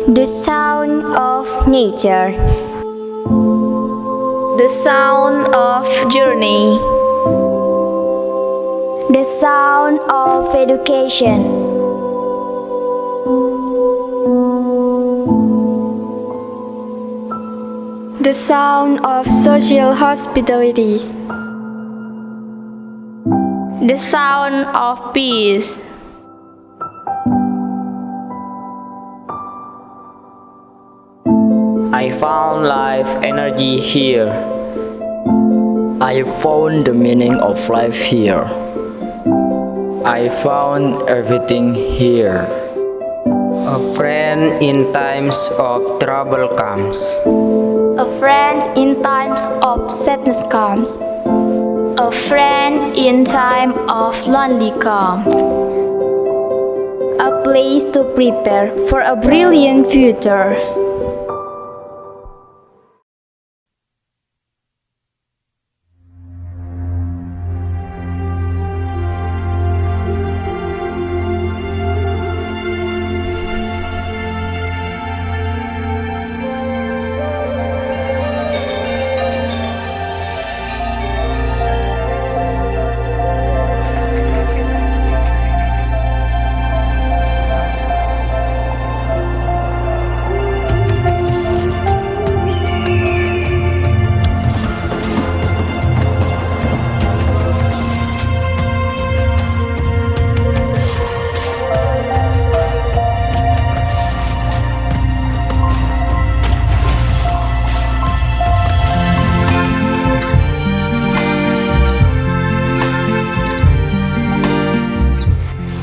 The sound of nature. The sound of journey. The sound of education. The sound of social hospitality. The sound of peace. I found life energy here. I found the meaning of life here. I found everything here. A friend in times of trouble comes. A friend in times of sadness comes. A friend in time of lonely come. A place to prepare for a brilliant future.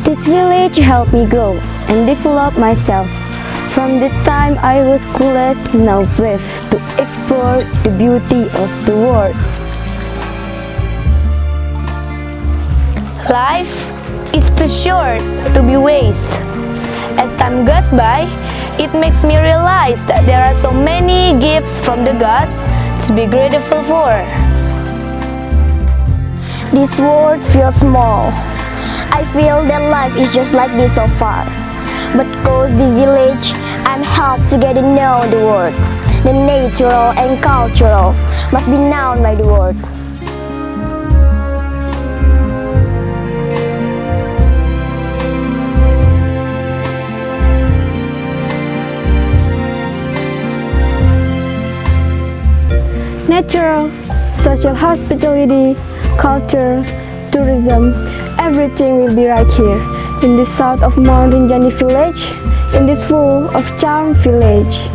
This village helped me grow and develop myself. From the time I was clueless, now brave to explore the beauty of the world. Life is too short to be wasted. As time goes by, it makes me realize that there are so many gifts from the God to be grateful for. This world feels small. I feel that life is just like this so far. But cause this village, I'm helped to get to know the world. The natural and cultural must be known by the world. Natural, social hospitality, culture, tourism, everything will be right here, in the south of Mountain Jani village, in this full of charm village.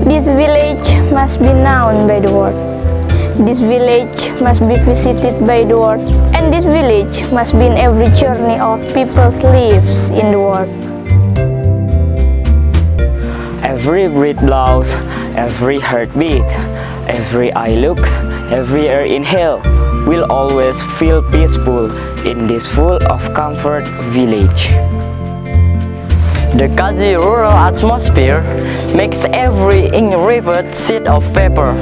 This village must be known by the world. This village must be visited by the world. And this village must be in every journey of people's lives in the world. Every breath blows, every heartbeat, every eye looks, every air inhale will always feel peaceful in this full of comfort village. The cozy rural atmosphere makes every ink rivet sheet of paper.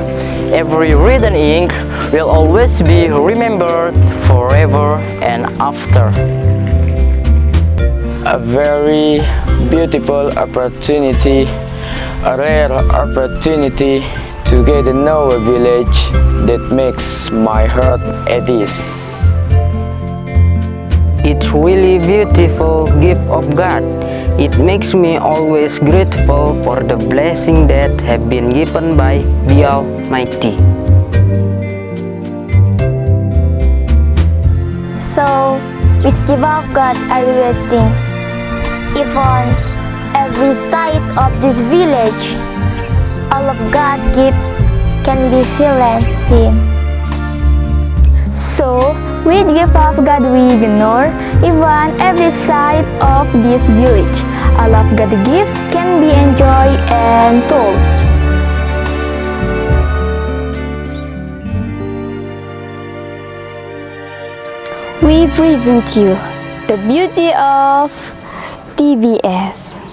Every written ink will always be remembered forever and after. A very beautiful opportunity, a rare opportunity to get to know a village that makes my heart at ease. It's really beautiful gift of God. It makes me always grateful for the blessing that have been given by the Almighty. So, which gift of God are we wasting? If on every side of this village, all of God gifts can be felt and seen. So, with gift of God we ignore even every side of this village. All of God's gift can be enjoyed and told. We present you the beauty of TBS.